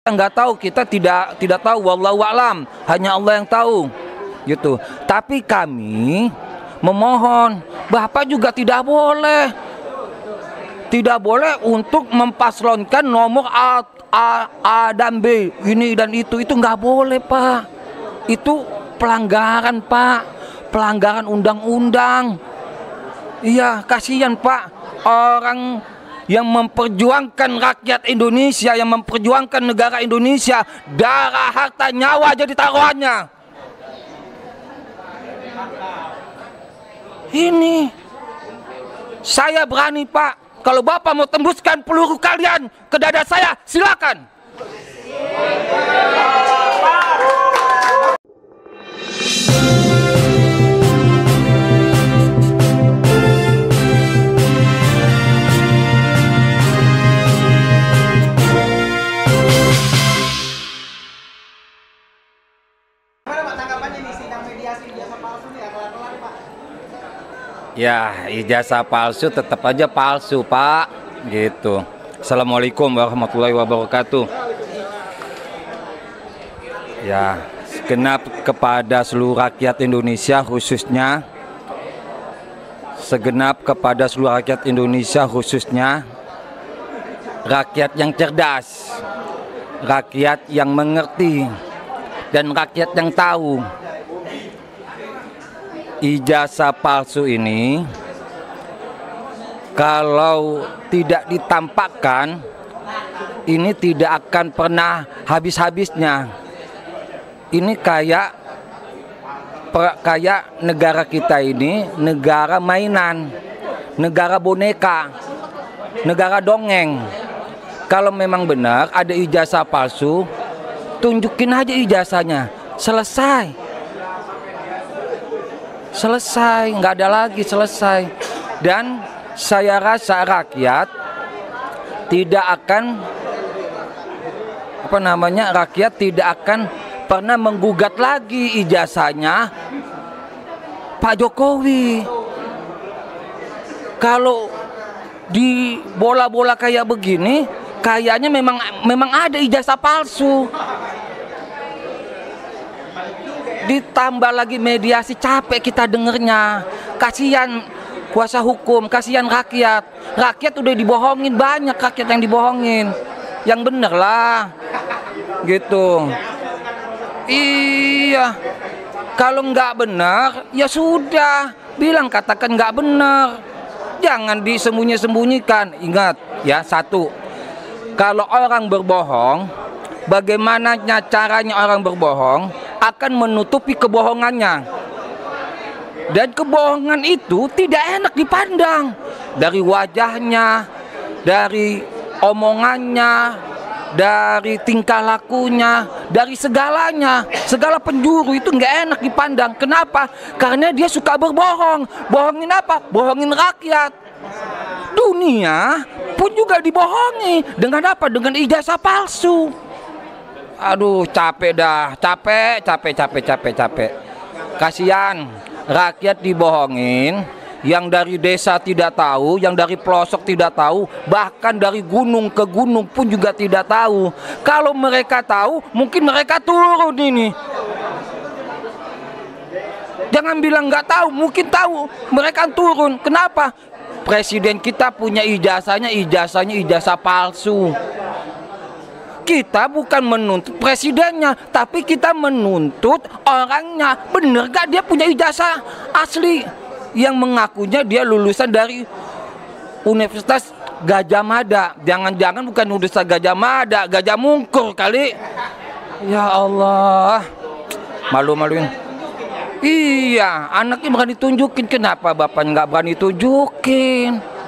nggak tahu, kita tidak tahu, wallahu a'lam, hanya Allah yang tahu gitu. Tapi kami memohon, Bapak juga tidak boleh untuk mempaslonkan nomor A dan B, ini dan itu nggak boleh Pak. Itu pelanggaran Pak, pelanggaran undang-undang. Iya, kasihan Pak, orang yang memperjuangkan rakyat Indonesia, yang memperjuangkan negara Indonesia, darah, harta, nyawa jadi taruhannya. Ini saya berani Pak, kalau Bapak mau tembuskan peluru kalian ke dada saya, silakan. Ya, ijazah palsu tetap aja palsu Pak, gitu. Assalamualaikum warahmatullahi wabarakatuh. Ya, segenap kepada seluruh rakyat Indonesia khususnya, rakyat yang cerdas, rakyat yang mengerti, dan rakyat yang tahu. Ijazah palsu ini kalau tidak ditampakkan, ini tidak akan pernah habis-habisnya. Ini kayak negara kita ini negara mainan, negara boneka, negara dongeng. Kalau memang benar ada ijazah palsu, tunjukin aja ijazahnya, selesai, nggak ada lagi, selesai. Dan saya rasa rakyat tidak akan pernah menggugat lagi ijazahnya Pak Jokowi. Kalau di bola-bola kayak begini, kayaknya memang ada ijazah palsu. Ditambah lagi mediasi, capek kita dengernya. Kasihan kuasa hukum, kasihan rakyat. Rakyat udah dibohongin, banyak rakyat yang dibohongin. Yang bener lah, gitu. Iya, kalau nggak benar, ya sudah, katakan nggak benar. Jangan disembunyi-sembunyikan. Ingat ya, satu, kalau orang berbohong, bagaimana caranya orang berbohong? Akan menutupi kebohongannya. Dan kebohongan itu tidak enak dipandang. Dari wajahnya, dari omongannya, dari tingkah lakunya, dari segalanya. Segala penjuru itu nggak enak dipandang. Kenapa? Karena dia suka berbohong. Bohongin apa? Bohongin rakyat. Dunia pun juga dibohongi. Dengan apa? Dengan ijazah palsu. Aduh, capek dah, capek. Kasihan rakyat dibohongin, yang dari desa tidak tahu, yang dari pelosok tidak tahu, bahkan dari gunung ke gunung pun juga tidak tahu. Kalau mereka tahu, mungkin mereka turun ini. Jangan bilang nggak tahu, mungkin tahu, mereka turun. Kenapa? Presiden kita punya ijazahnya ijazah palsu. Kita bukan menuntut presidennya, tapi kita menuntut orangnya. Bener gak dia punya ijazah asli yang mengakunya dia lulusan dari Universitas Gajah Mada? Jangan-jangan bukan Universitas Gajah Mada, Gajah Mungkur kali. Ya Allah, malu-maluin. Iya, anaknya berani tunjukin. Kenapa bapaknya nggak berani tunjukin?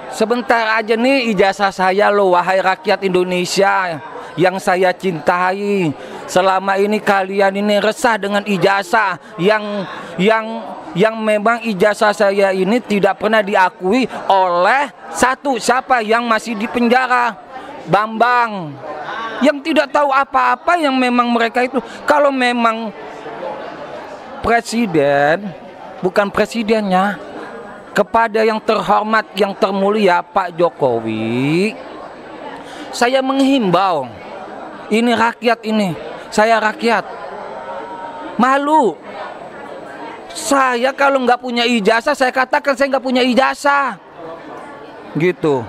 Sebentar aja nih ijazah saya loh, wahai rakyat Indonesia yang saya cintai. Selama ini kalian ini resah dengan ijazah yang memang ijazah saya ini tidak pernah diakui oleh siapa yang masih di penjara, Bambang, yang tidak tahu apa-apa, yang memang mereka itu. Kalau memang presiden, bukan presidennya, kepada yang terhormat, yang termulia Pak Jokowi, saya menghimbau Ini rakyat ini. Saya rakyat. Malu. Saya kalau nggak punya ijazah, saya katakan saya nggak punya ijazah. Gitu.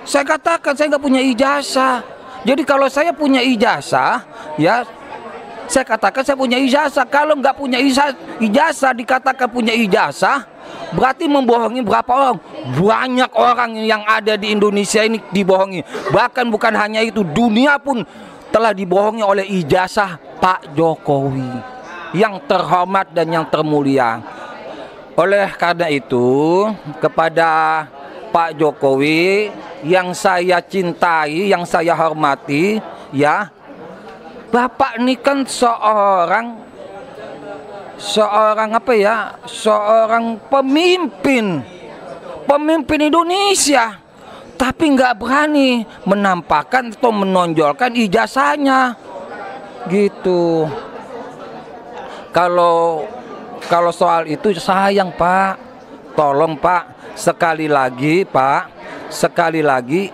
Saya katakan saya nggak punya ijazah. Jadi kalau saya punya ijazah, ya saya katakan saya punya ijazah. Kalau nggak punya ijazah dikatakan punya ijazah, berarti membohongi berapa orang? Banyak orang yang ada di Indonesia ini dibohongi. Bahkan bukan hanya itu, dunia pun telah dibohongi oleh ijazah Pak Jokowi yang terhormat dan yang termulia. Oleh karena itu, kepada Pak Jokowi yang saya cintai, yang saya hormati, ya, Bapak ini kan seorang apa ya? Seorang pemimpin Indonesia, tapi nggak berani menampakkan atau menonjolkan ijazahnya, gitu. Kalau soal itu sayang Pak, tolong Pak, sekali lagi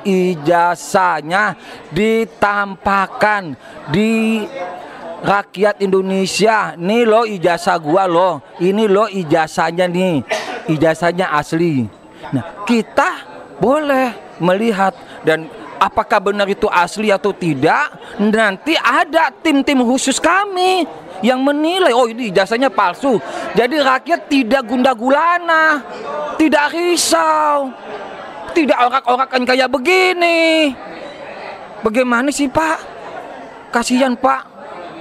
ijazahnya ditampakkan di rakyat Indonesia. Nih lo ijazah gua lo, ini lo ijazahnya nih, ijazahnya asli. Nah, kita boleh melihat, dan apakah benar itu asli atau tidak, nanti ada tim-tim khusus kami yang menilai, oh ini ijazahnya palsu. Jadi rakyat tidak gundah gulana, tidak risau, tidak orak-orakan kayak begini. Bagaimana sih Pak? Kasihan Pak.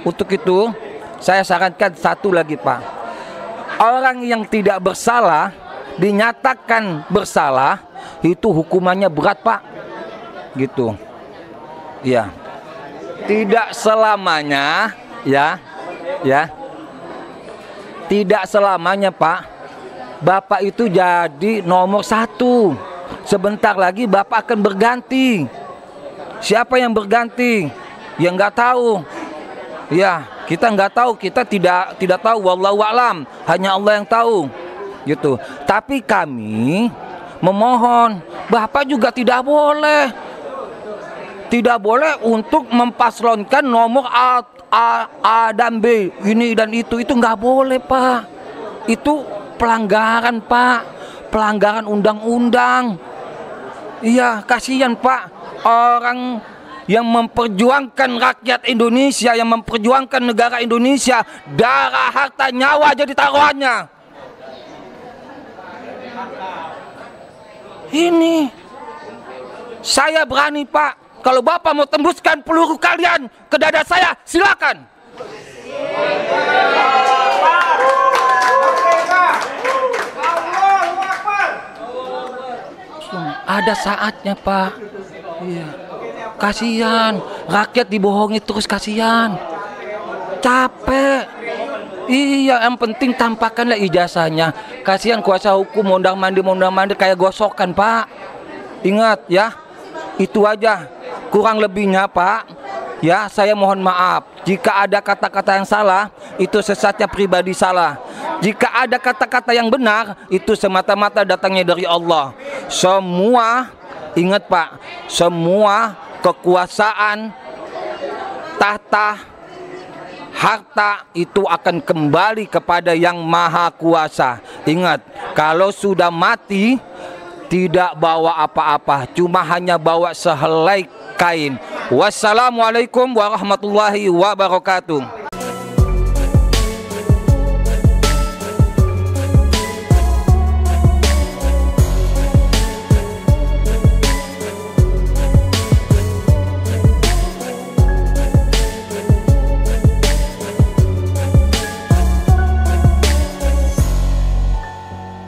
Untuk itu saya sarankan satu lagi Pak, orang yang tidak bersalah dinyatakan bersalah, itu hukumannya berat Pak, gitu. Ya, tidak selamanya, ya, tidak selamanya Pak, Bapak itu jadi nomor 1. Sebentar lagi Bapak akan berganti. Siapa yang berganti? Ya nggak tahu. Ya, kita nggak tahu, kita tidak tahu, wallahu a'lam, hanya Allah yang tahu, gitu. Tapi kami memohon, Bapak juga tidak boleh untuk mempaslonkan nomor A dan B, ini dan itu nggak boleh Pak. Itu pelanggaran Pak, pelanggaran undang-undang. Iya, kasihan Pak, orang yang memperjuangkan rakyat Indonesia, yang memperjuangkan negara Indonesia, darah, harta, nyawa jadi taruhannya. Ini saya berani Pak, kalau Bapak mau tembuskan peluru kalian ke dada saya, silakan. Ada saatnya Pak. Iya. Kasihan, rakyat dibohongi terus, kasihan. Capek. Iya, yang penting tampakkanlah ijazahnya. Kasihan kuasa hukum mondar-mandir kayak gosokan Pak. Ingat ya, itu aja. Kurang lebihnya Pak, ya saya mohon maaf. Jika ada kata-kata yang salah, itu sesatnya pribadi salah. Jika ada kata-kata yang benar, itu semata-mata datangnya dari Allah. Semua, ingat Pak, semua kekuasaan, tahta, harta itu akan kembali kepada Yang Maha Kuasa. Ingat, kalau sudah mati tidak bawa apa-apa, cuma hanya bawa sehelai kain. Wassalamualaikum warahmatullahi wabarakatuh.